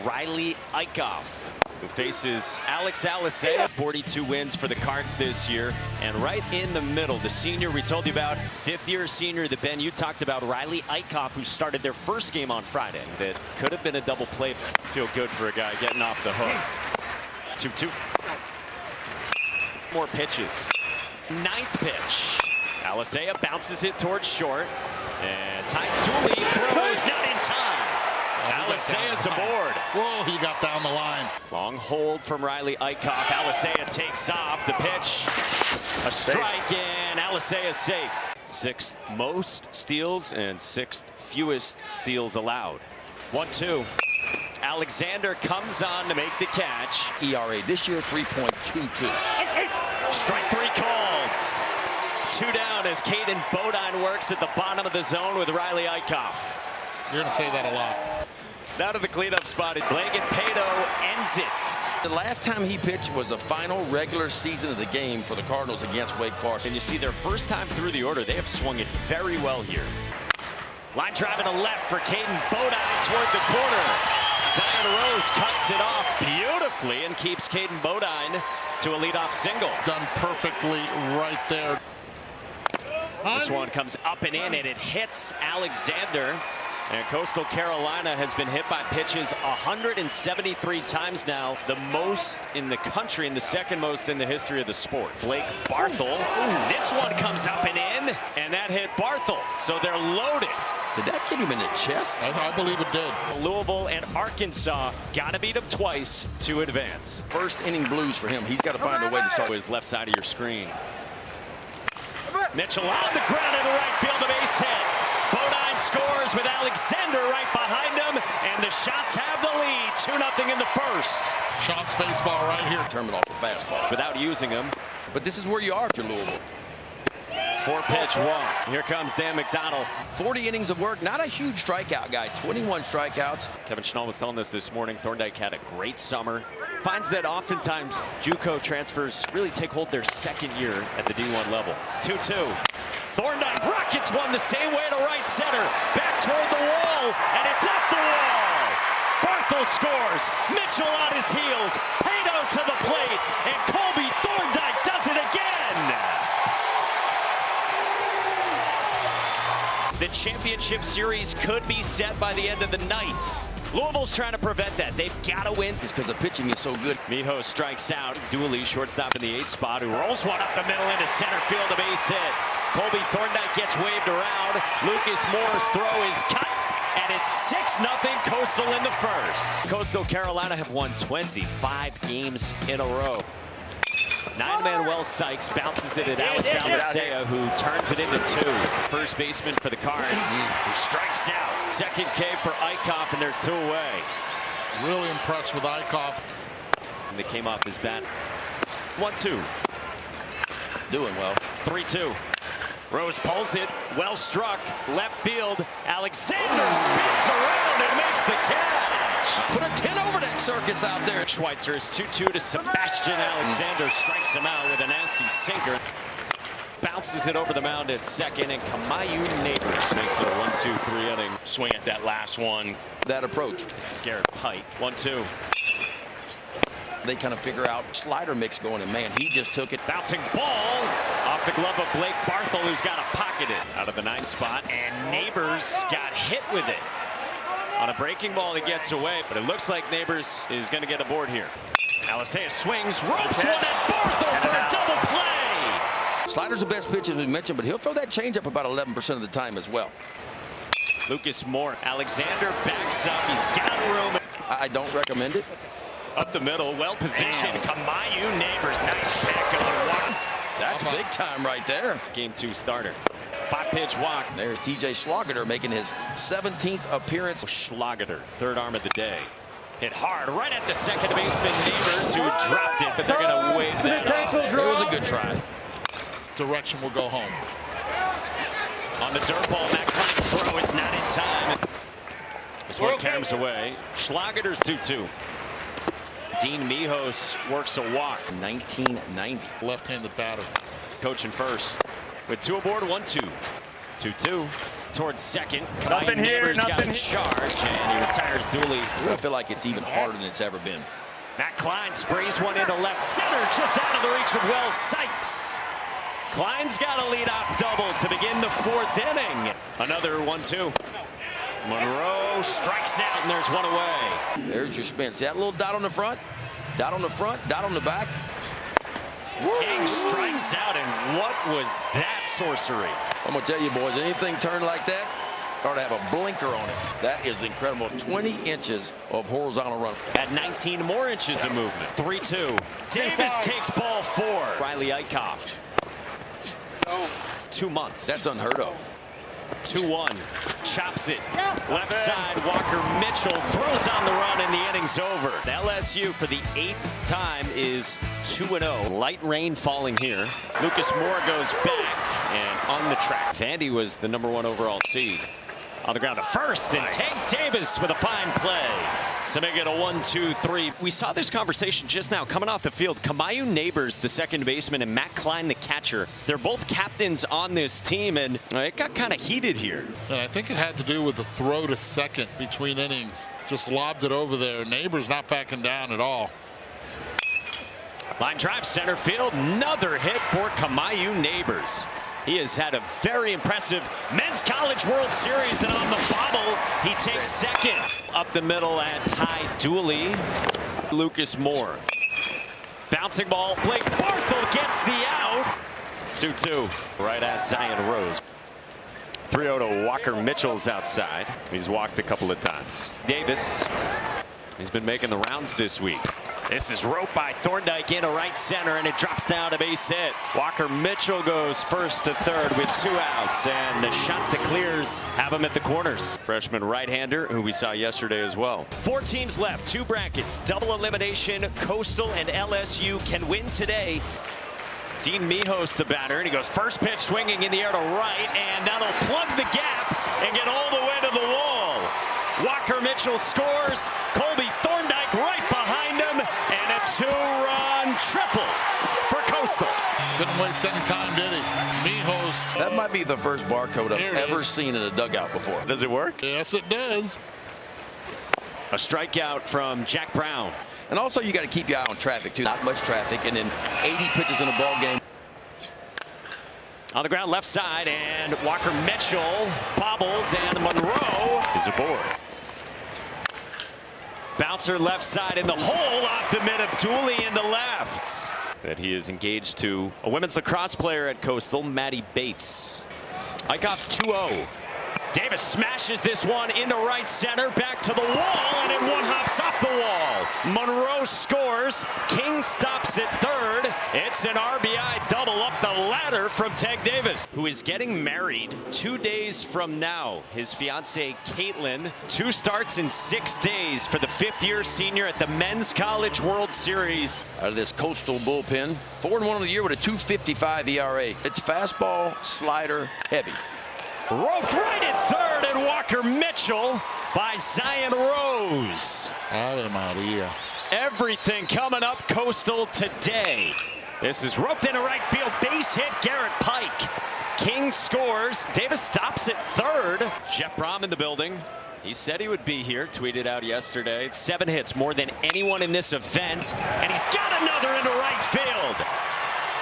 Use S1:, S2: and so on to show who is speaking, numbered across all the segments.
S1: Riley Eichhoff, who faces Alex Alisea. 42 wins for the Cards this year. And right in the middle, the senior we told you about, fifth-year senior that, Ben, you talked about, Riley Eichhoff, who started their first game on Friday. That could have been a double play. Feel good for a guy getting off the hook. 2-2. More pitches. Ninth pitch. Alisea bounces it towards short. And Dooley throws not in time. Alisea's aboard.
S2: Whoa, he got down the line.
S1: Long hold from Riley Eichhoff. Alisea takes off. The pitch. A strike, and Alisea safe. Sixth most steals and sixth fewest steals allowed. 1-2. Alexander comes on to make the catch.
S3: ERA this year 3.22.
S1: Strike three called. Two down as Caden Bodine works at the bottom of the zone with Riley Eichhoff.
S2: You're going to say that a lot.
S1: Now to the cleanup spot. Blagan Pato ends it.
S3: The last time he pitched was the final regular season of the game for the Cardinals against Wake Forest.
S1: And you see their first time through the order, they have swung it very well here. Line drive to left for Caden Bodine toward the corner. Zion Rose cuts it off beautifully and keeps Caden Bodine to a leadoff single.
S2: Done perfectly right there.
S1: This one comes up and in, and it hits Alexander. And Coastal Carolina has been hit by pitches 173 times now, the most in the country and the second most in the history of the sport. Blake Barthel. This one comes up and in, and that hit Barthel. So they're loaded.
S3: Did that get him in the chest?
S2: I believe it did.
S1: Louisville and Arkansas got to beat them twice to advance.
S3: First inning blues for him. He's got to find a way to start.
S1: His left side of your screen. Mitchell on the ground in the right field, a base hit. Bodine scores with Alexander right behind him, and the Shots have the lead. 2-0 in the first.
S2: Shots baseball right here.
S3: Term it off a fastball.
S1: Without using him.
S3: But this is where you are if you're Louisville.
S1: 4-pitch walk. Here comes Dan McDonald.
S3: 40 innings of work. Not a huge strikeout guy. 21 strikeouts.
S1: Kevin Schnall was telling us this morning, Thorndike had a great summer. Finds that oftentimes JUCO transfers really take hold their second year at the D1 level. 2-2. Thorndike rockets one the same way to right center. Back toward the wall, and it's off the wall. Barthel scores. Mitchell on his heels. Pato to the plate, and Colby Thorndike does it again. The championship series could be set by the end of the night. Louisville's trying to prevent that. They've got to win.
S3: It's because the pitching is so good.
S1: Miho strikes out. Dooley, shortstop in the 8th spot, who rolls one up the middle into center field, a base hit. Colby Thorndike gets waved around. Lucas Moore's throw is cut, and it's 6-0 Coastal in the first. Coastal Carolina have won 25 games in a row. 9-Manuel Sykes bounces it at Alex Alisea, who turns it into 2. First baseman for the Cards, who strikes out. Second K for Eichhoff, and there's 2 away.
S2: Really impressed with Eichhoff.
S1: And they came off his bat. 1-2.
S3: Doing well.
S1: 3-2. Rose pulls it, well struck, left field. Alexander spins around and makes the catch.
S3: Put a 10 over that circus out there.
S1: Schweitzer is 2-2 to Sebastian Alexander. Strikes him out with a nasty sinker. Bounces it over the mound at second, and Kamayu Neighbors makes it a 1-2-3 inning. Swing at that last one.
S3: That approach.
S1: This is Garrett Pike. 1-2.
S3: They kind of figure out slider mix going, and man, he just took it.
S1: Bouncing ball off the glove of Blake Barthel, who's got to pocket it out of the 9th spot, and Neighbors got hit with it. On a breaking ball, he gets away, but it looks like Neighbors is going to get aboard here. Alisea swings, ropes one at Barthel for a double play.
S3: Slider's the best pitch, as we mentioned, but he'll throw that changeup about 11% of the time as well.
S1: Lucas Moore. Alexander backs up. He's got room.
S3: I don't recommend it.
S1: Up the middle, well positioned. Kamayu Neighbors, nice pick on one.
S3: That's big time right there.
S1: Game 2 starter. 5-pitch walk.
S3: There's TJ Schlageter making his 17th appearance.
S1: Schlageter, third arm of the day. Hit hard right at the second baseman Neighbors, who dropped it, but they're going to wave that off.
S3: It was a good try.
S2: Direction will go home.
S1: On the dirt ball, Matt Klein's throw is not in time. This one caroms away. Schlageter's 2-2. Dean Mijos works a walk.
S3: 1990.
S2: Left-handed batter.
S1: Coaching first. With 2 aboard, 1-2. 2-2. towards second.
S4: Nothing here,
S1: Got
S4: nothing
S1: a charge, and he retires Dooley.
S3: I feel like it's even harder than it's ever been.
S1: Matt Klein sprays one into left center, just out of the reach of Wells Sykes. Klein's got a leadoff double to begin the fourth inning. Another 1-2. Monroe strikes out, and there's one away.
S3: There's your spin. See that little dot on the front? Dot on the front, dot on the back.
S1: King strikes out, and what was that sorcery?
S3: I'm going to tell you, boys, anything turned like that ought to have a blinker on it. That is incredible. 20 inches of horizontal run.
S1: At 19 more inches of movement. 3-2. Davis takes ball 4. Riley Eichhoff. 2 months.
S3: That's unheard of.
S1: 2-1. Chops it. Left side. Walker Mitchell throws on the run, and the inning's over. LSU for the 8th time is 2-0. Light rain falling here. Lucas Moore goes back and on the track. Vandy was the #1 overall seed. On the ground to first, and Tank Davis with a fine play to make it a 1-2-3. We saw this conversation just now coming off the field. Kamayu Neighbors, the second baseman, and Matt Klein, the catcher. They're both captains on this team, and it got kind of heated here.
S2: And I think it had to do with the throw to second between innings. Just lobbed it over there. Neighbors not backing down at all.
S1: Line drive center field. Another hit for Kamayu Neighbors. He has had a very impressive Men's College World Series, and on the bobble, he takes second. Up the middle at Ty Dooley. Lucas Moore. Bouncing ball. Blake Barthel gets the out. 2-2. Right at Zion Rose. 3-0 to Walker Mitchell's outside. He's walked a couple of times. Davis. He's been making the rounds this week. This is roped by Thorndike into right center, and it drops down to base hit. Walker Mitchell goes first to third with 2 outs, and the shot that clears have him at the corners. Freshman right-hander, who we saw yesterday as well. 4 teams left, 2 brackets, double elimination. Coastal and LSU can win today. Dean Mijos, the batter, and he goes first pitch swinging in the air to right, and that'll plug the gap and get all the way to the wall. Walker Mitchell scores. Colby Thorndike right behind him, and a 2-run triple for Coastal.
S2: Didn't waste any time, did he? Mijos.
S3: That might be the first barcode I've ever seen in a dugout before.
S1: Does it work?
S2: Yes, it does.
S1: A strikeout from Jack Brown.
S3: And also, you got to keep your eye on traffic, too. Not much traffic, and then 80 pitches in a ball game.
S1: On the ground left side, and Walker Mitchell bobbles, and Monroe is aboard. Bouncer left side in the hole off the mid of Dooley in the left. That he is engaged to a women's lacrosse player at Coastal, Maddie Bates. Eichhoff's 2-0. Davis smashes this one into right center, back to the wall, and it one hops off the wall. Monroe scores. King stops at third. It's an RBI double up the ladder from Tank Davis, who is getting married 2 days from now. His fiancee, Caitlin, 2 starts in 6 days for the 5th-year senior at the Men's College World Series.
S3: Out of this Coastal bullpen, 4-1 on the year with a 2.55 ERA. It's fastball, slider, heavy.
S1: Roped right at third, and Walker Mitchell by Zion Rose.
S2: Ave Maria.
S1: Everything coming up Coastal today. This is roped into right field, base hit, Garrett Pike. King scores. Davis stops at third. Jeff Brom in the building. He said he would be here, tweeted out yesterday. It's 7 hits, more than anyone in this event, and he's got another into right field.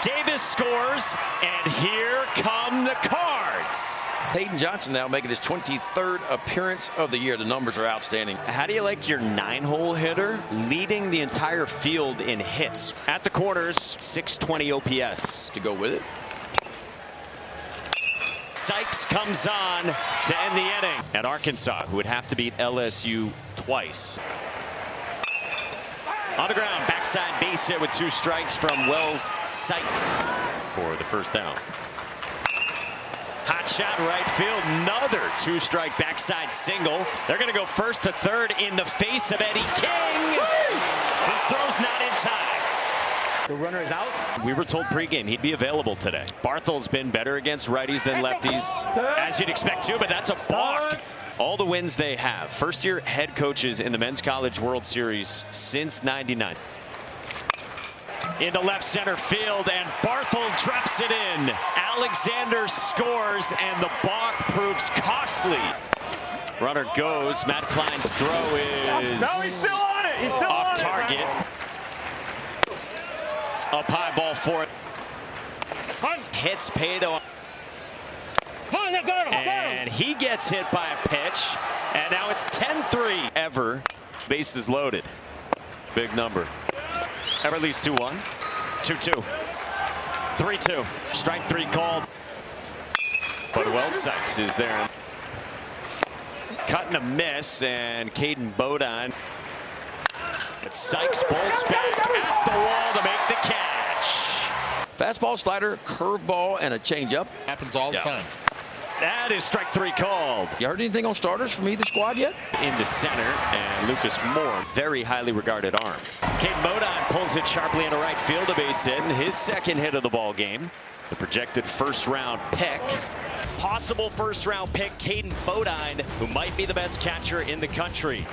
S1: Davis scores, and here come the Cards.
S3: Hayden Johnson now making his 23rd appearance of the year. The numbers are outstanding.
S1: How do you like your 9-hole hitter leading the entire field in hits? At the corners, 620 OPS.
S3: To go with it.
S1: Sykes comes on to end the inning. At Arkansas, who would have to beat LSU twice. On the ground, backside base hit with 2 strikes from Wells Sykes for the first down. Hot shot right field, another 2-strike backside single. They're going to go first to third in the face of Eddie King. His throw's not in time.
S4: The runner is out.
S1: We were told pregame he'd be available today. Barthel's been better against righties than lefties, as you'd expect to, but that's a balk. All the wins they have. First-year head coaches in the Men's College World Series since '99. into left center field, and Barthel drops it in. Alexander scores, and the balk proves costly. Runner goes. Matt Klein's throw is
S4: No, he's still on it. He's still
S1: off
S4: on
S1: target. Up high, ball for it. Hits Pato. And he gets hit by a pitch. And now it's 10-3. Ever. Bases loaded. Big number. Everly's 2-1. 2-2. 3-2. Strike 3 called. But Wells Sykes is there. Cutting a miss, and Caden Bodine. But Sykes bolts back at the wall to make the catch.
S3: Fastball, slider, curveball, and a changeup.
S2: Happens all the time.
S1: That is strike 3 called.
S3: You heard anything on starters from either squad yet?
S1: Into center, and Lucas Moore, very highly regarded arm. Caden Bodine pulls it sharply into right field, a base hit, and his second hit of the ball game. The projected first-round pick. Possible first-round pick, Caden Bodine, who might be the best catcher in the country.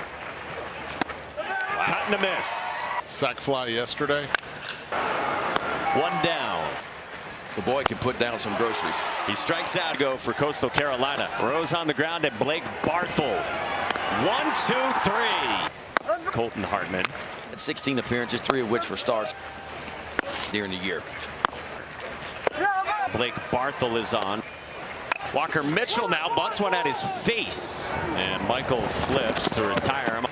S1: Cutting a miss.
S2: Sack fly yesterday.
S1: 1 down.
S3: The boy can put down some groceries.
S1: He strikes out, go for Coastal Carolina. Rose on the ground at Blake Barthel. 1-2-3. Colton Hartman.
S3: At 16 appearances, 3 of which were starts during the year.
S1: Blake Barthel is on. Walker Mitchell now bunts one at his face. And Michael flips to retire him.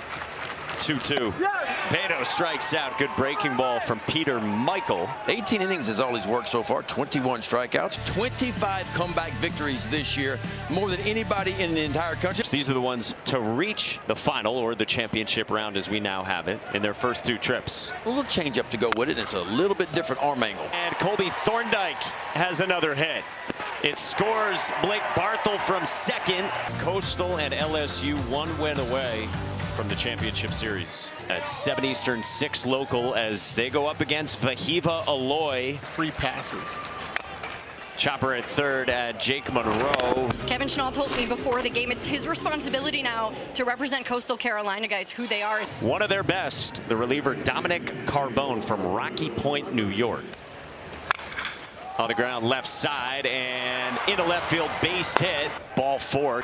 S1: 2-2. Pato strikes out. Good breaking ball from Peter Michael.
S3: 18 innings is all he's worked so far. 21 strikeouts. 25 comeback victories this year. More than anybody in the entire country.
S1: These are the ones to reach the final or the championship round as we now have it in their first 2 trips.
S3: A little changeup to go with it. It's a little bit different arm angle.
S1: And Colby Thorndike has another hit. It scores Blake Barthel from second. Coastal and LSU 1 win away from the championship series. At 7 Eastern, 6 local as they go up against Vahiva Aloy.
S2: 3 passes.
S1: Chopper at third at Jake Monroe.
S5: Kevin Schnall told me before the game it's his responsibility now to represent Coastal Carolina guys, who they are.
S1: One of their best, the reliever Dominic Carbone from Rocky Point, New York. On the ground left side and into left field, base hit. Ball forward.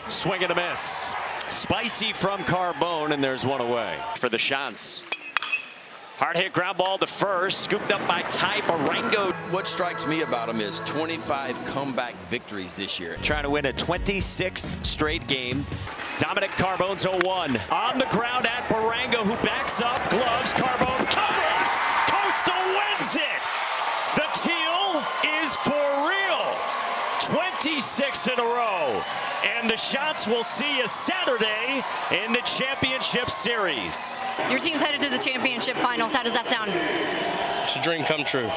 S1: Swing and a miss. Spicy from Carbone, and there's 1 away for the Shants. Hard hit ground ball to first, scooped up by Ty Barango.
S3: What strikes me about him is 25 comeback victories this year.
S1: Trying to win a 26th straight game. Dominic Carbone's 0-1. On the ground at Barango, who backs up, gloves, Carbone covers. Coastal wins it. The teal is for real. 26 in a row. And the Shots will see you Saturday in the championship series.
S5: Your team's headed to the championship finals. How does that sound?
S6: It's a dream come true.